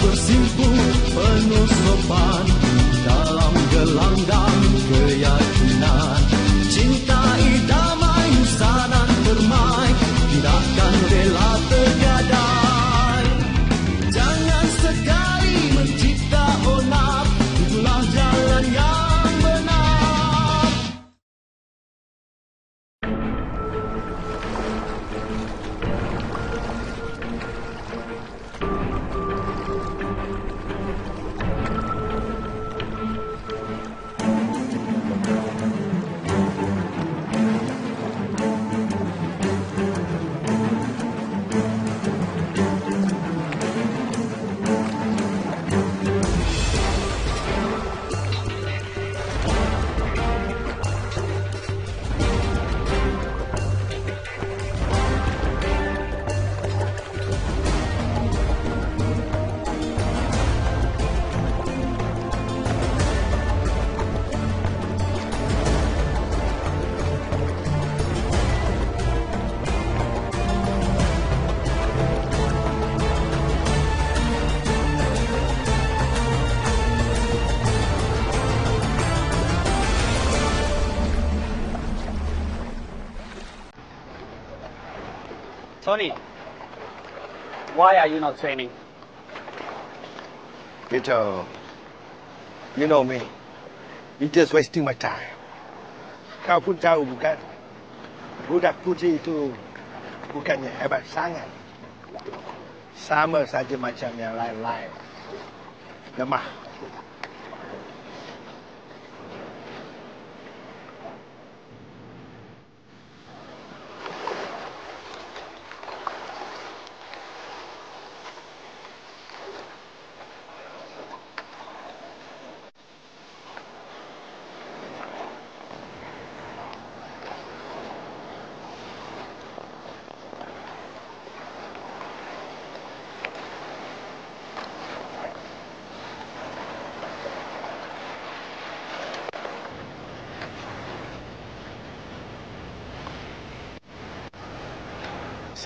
bersimpu penuh sopan dalam gelanggang keyakinan. Cintai damai sana permai, tidakkan rela tergadai. Jangan sekali mencipta onar, itulah jalan yang benar. Tony, why are you not training? Peter, you know me. You're just wasting my time. Kau pun tahu bukan? Budak putih itu bukannya hebat sangat. Sama saja macam yang lain-lain. Lemah.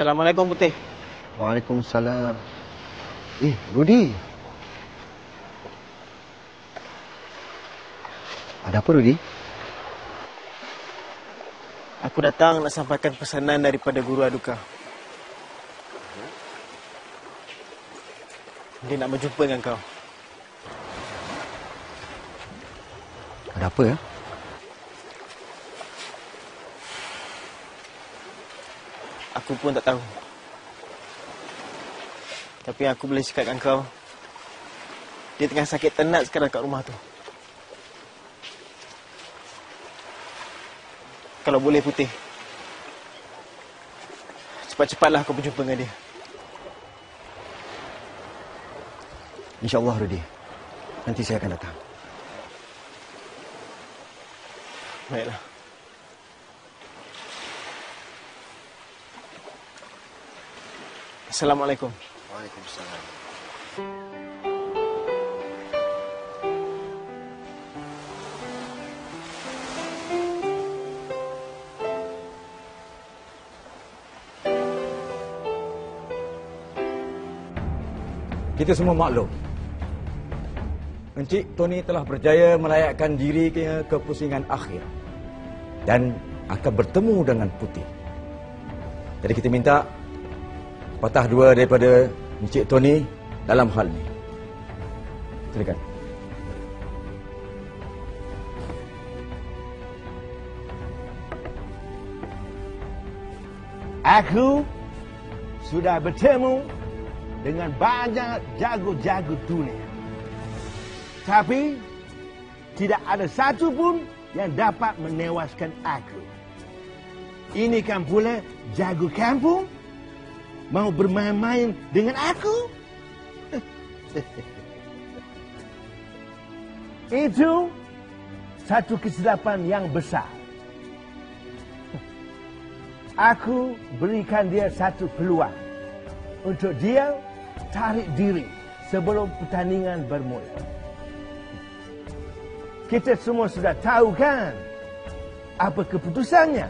Assalamualaikum Putih. Waalaikumsalam. Rudy. Ada apa, Rudy? Aku datang nak sampaikan pesanan daripada Guru Aduka. Dia nak berjumpa dengan kau. Ada apa ya? Aku pun tak tahu. Tapi aku boleh cakapkan kau, dia tengah sakit tenat sekarang kat rumah tu. Kalau boleh Putih, cepat-cepatlah kau berjumpa dengan dia. InsyaAllah, Rudy. Nanti saya akan datang. Baiklah. Assalamualaikum. Waalaikumsalam. Kita semua maklum, Encik Tony telah berjaya melayakkan diri ke pusingan akhir dan akan bertemu dengan Putih. Jadi kita minta patah dua daripada Encik Tony dalam hal ini. Silakan. Aku sudah bertemu dengan banyak jago-jago dunia. Tapi tidak ada satu pun yang dapat menewaskan aku. Ini kan pula jago kampung mau bermain-main dengan aku? Itu satu kesilapan yang besar. Aku berikan dia satu peluang untuk dia tarik diri sebelum pertandingan bermula. Kita semua sudah tahu kan apa keputusannya?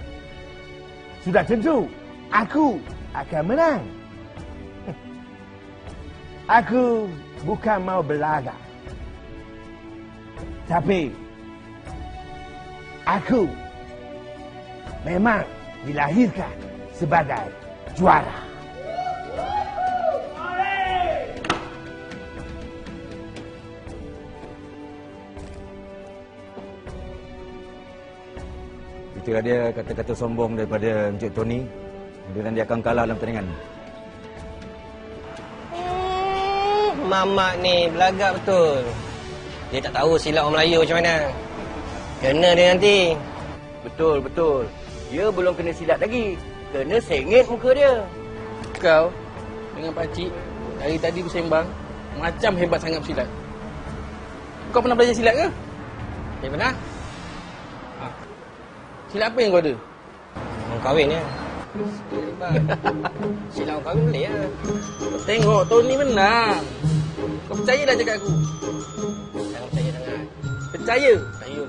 Sudah tentu aku akan menang. Aku bukan mau berlagak. Tapi aku memang dilahirkan sebagai juara. Itulah dia kata-kata sombong daripada Encik Tony. Dan dia akan kalah dalam pertandingan. Mamak ni belagak betul. Dia tak tahu silat orang Melayu macam mana. Kena dia nanti. Betul, betul. Dia belum kena silat lagi. Kena sengit muka dia. Kau dengan pakcik dari tadi bersembang macam hebat sangat bersilat. Kau pernah belajar silat ke? Dia pernah? Silat apa yang kau ada? Orang kahwin ya. Silat orang kahwin boleh ya. Tengok, Tony menang. Kau percaya dah cakap aku? Jangan percaya sangat. Percaya. Percaya.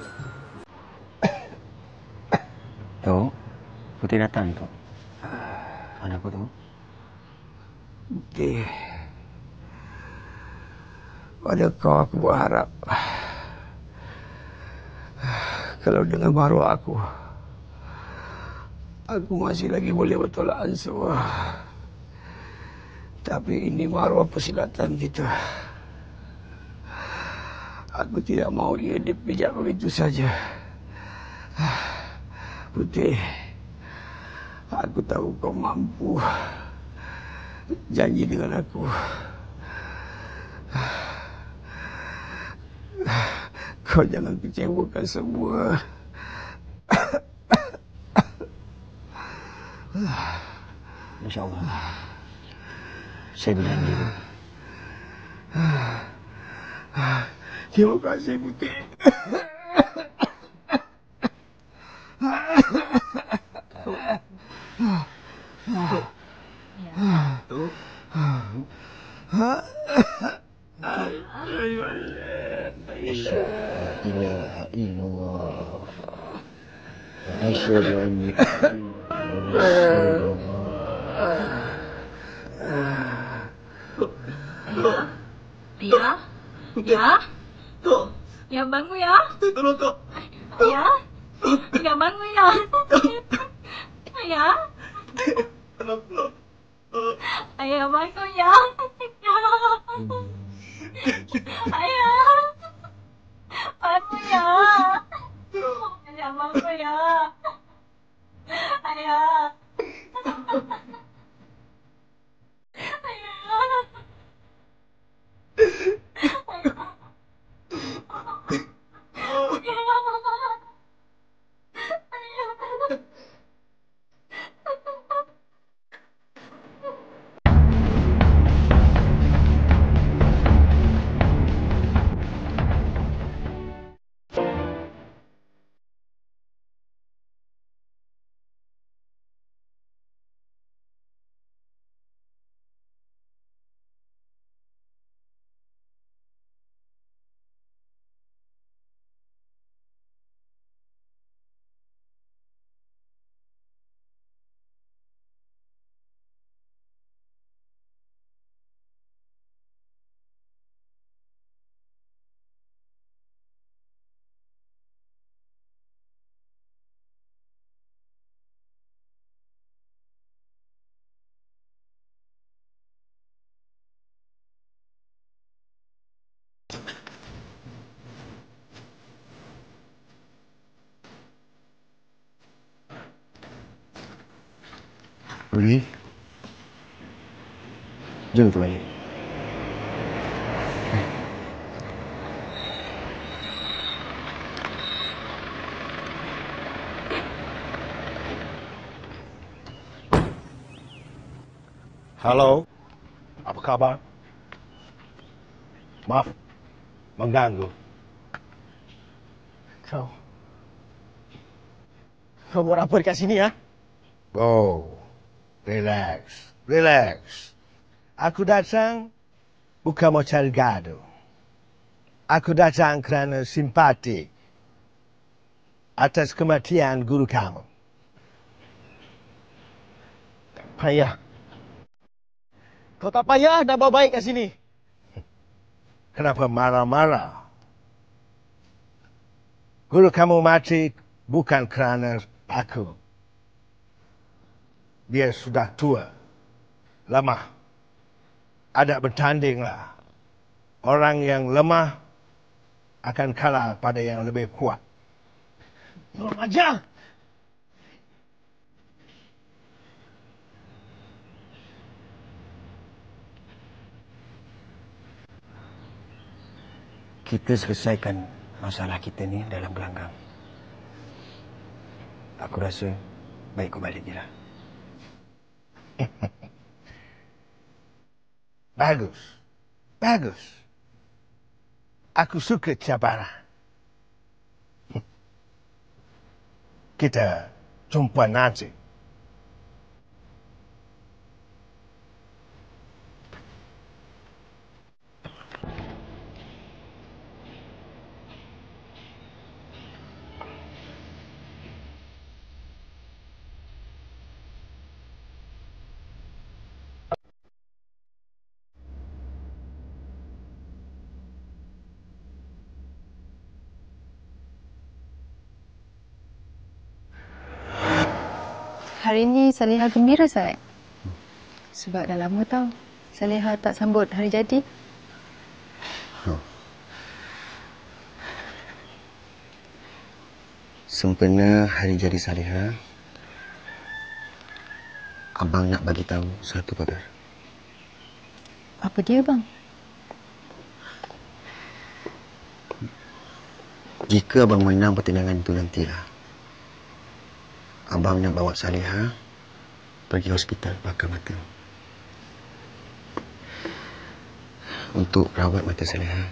Tok, Putih datang, Tok. Mana aku tu? Putih. Pada kau aku berharap. Kalau dengan maruah aku masih lagi boleh bertolak ansur. Tapi ini maruah persilatan kita. Aku tidak mahu ia dipijak begitu saja. Putih, aku tahu kau mampu. Janji dengan aku. Kau jangan kecewakan semua. InsyaAllah. Saya berjanji. Terima kasih, Putih. Ya? Ya? Ya bangun ya? Tolong kau. Ya? Ya bangun ya? Ya? Tolong. Ayah bangun ya? Ayah. Bangun ya? Ayah bangun ya? Ayah. Pergi. Jom tu balik. Halo. Apa khabar? Maaf mengganggu. Kau buat apa dekat sini, ya? Oh, relax. Aku datang bukan mau cari gaduh. Aku datang kerana simpati atas kematian guru kamu. Payah. Kau tak payah dah bawa baik kat sini. Kenapa marah-marah? Guru kamu mati bukan kerana aku. Dia sudah tua, lemah. Ada bertandinglah. Orang yang lemah akan kalah pada yang lebih kuat. Kurang ajar! Kita selesaikan masalah kita ni dalam gelanggang. Aku rasa baik kau balik je lah. Bagus. Bagus. Aku suka cabaran. Kita jumpa nanti. Hari ini Saleha gembira sangat. Sebab dah lama tau Saleha tak sambut hari jadi. Sempena hari jadi Saleha, abang nak bagi tahu satu perkara. Apa dia bang? Jika abang menang pertandingan itu nantilah, abang nak bawa Saleha pergi hospital bakar mata untuk rawat mata Saleha.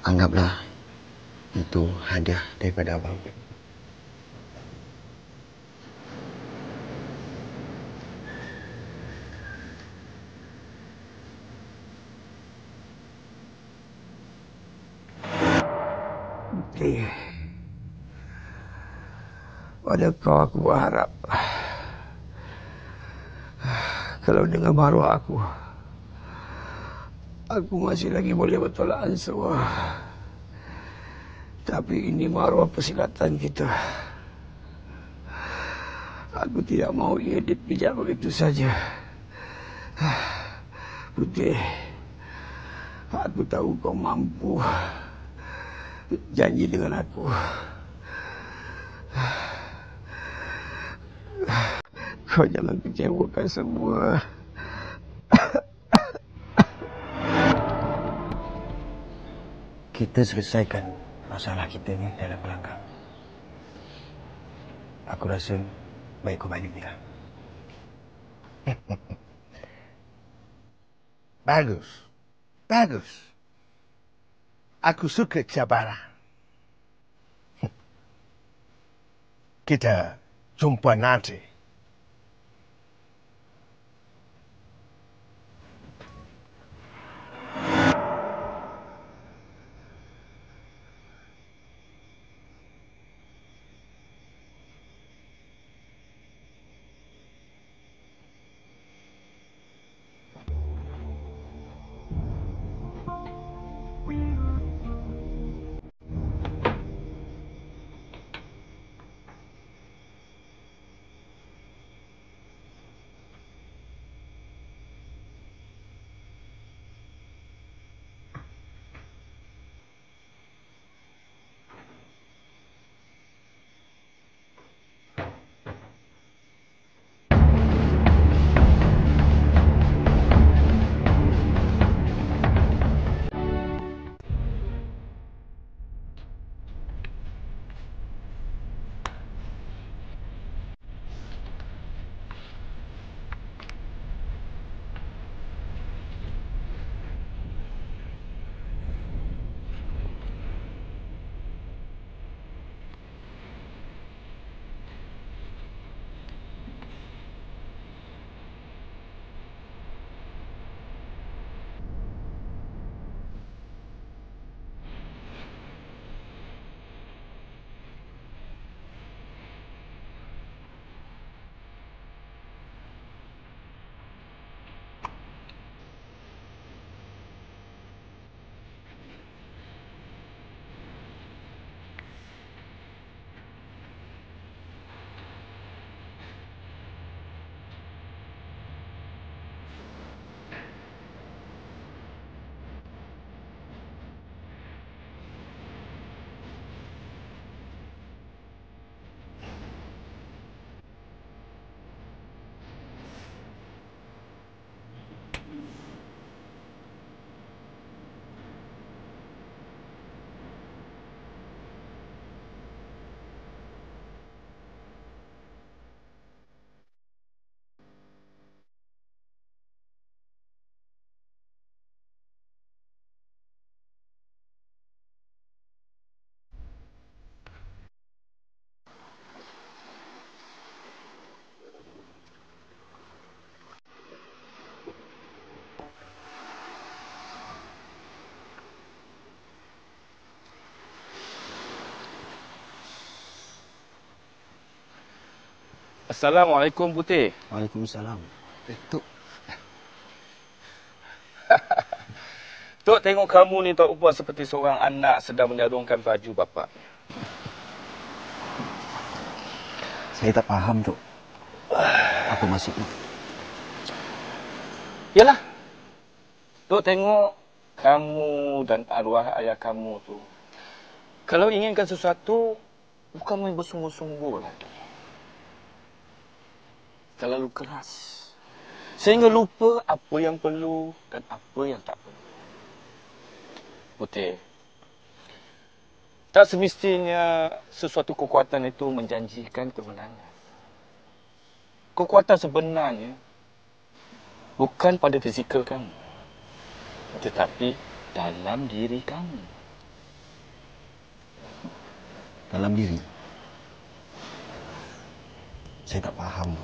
Anggaplah itu hadiah daripada abang. Pada kau aku berharap kalau dengan maruah aku masih lagi boleh bertolak ansur. Tapi ini maruah persilatan kita. Aku tidak mahu ia dipijak begitu saja. Putih, aku tahu kau mampu. Janji dengan aku. Kau jangan kecewakan semua. Kita selesaikan masalah kita ni dalam gelanggang. Aku rasa baik kau balik je lah. Bagus. Bagus. Aku suka cabaran. Kita jumpa nanti. Assalamualaikum, Putih. Waalaikumsalam. Tok. Tok tengok kamu ni tak ubah seperti seorang anak sedang menyarungkan baju bapa. Saya tak faham, Tok. Apa maksudnya? Yalah. Tok tengok kamu dan arwah ayah kamu tu. Kalau inginkan sesuatu, bukan main bersungguh-sungguh lah. Terlalu keras. Sehingga lupa apa yang perlu dan apa yang tak perlu. Putih. Tak semestinya sesuatu kekuatan itu menjanjikan kemenangan. Kekuatan sebenarnya bukan pada fizikal kamu, tetapi dalam diri kamu. Dalam diri? Saya tak faham.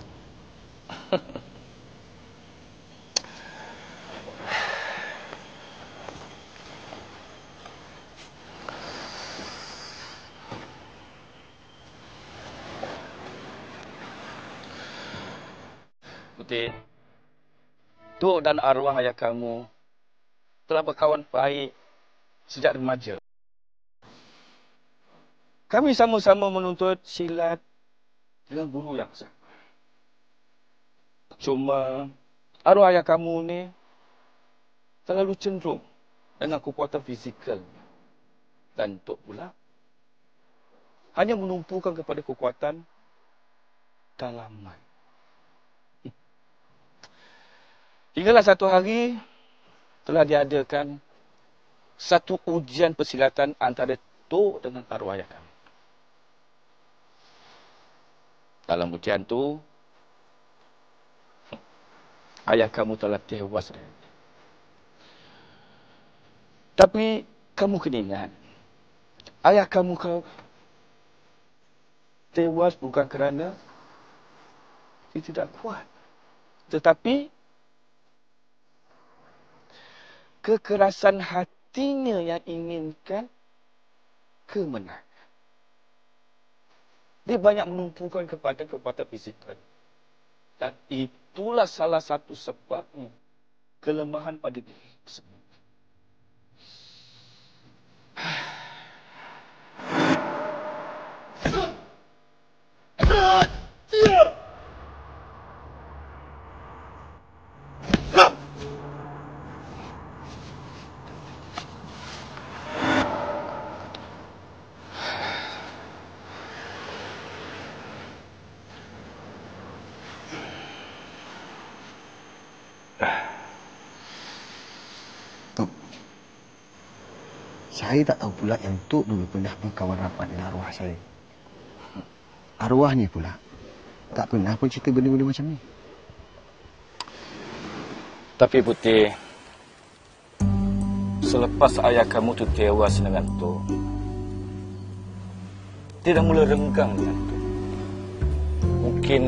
Putih, Tok dan arwah ayah kamu telah berkawan baik sejak remaja. Kami sama-sama menuntut silat dengan guru yang sama. Cuma arwah ayah kamu ni terlalu cenderung dengan kekuatan fizikal. Dan Tok pula hanya menumpukan kepada kekuatan dalaman. Hinggalah satu hari telah diadakan satu ujian persilatan antara Tok dengan arwah ayah kami. Dalam ujian tu, ayah kamu telah tewas. Tapi kamu kena ingat, ayah kamu tewas bukan kerana dia tidak kuat, tetapi kekerasan hatinya yang inginkan kemenangan. Dia banyak menumpukan kepada kekuatan fizikal. Dan itulah salah satu sebabnya kelemahan pada diri tersebut. Saya tak tahu pula yang Tok dulu pernah berkawan rapat dengan arwah saya. Arwahnya pula tak pernah pun cerita benda-benda macam ni. Tapi Putih, selepas ayah kamu tu tewas dengan Tok, dia dah mula renggang dengan Tok. Mungkin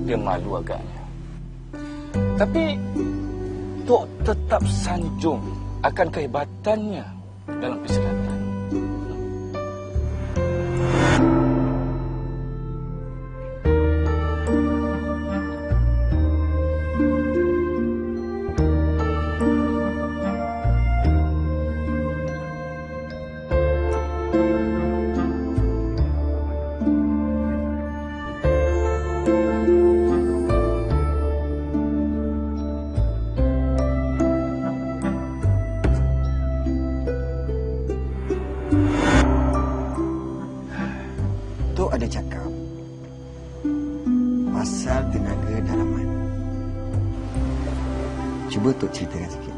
dia malu agaknya. Tapi Tok tetap sanjung akan kehebatannya dalam persilatan. Tok ada cakap pasal tenaga dalaman. Cuba Tok ceritakan sikit.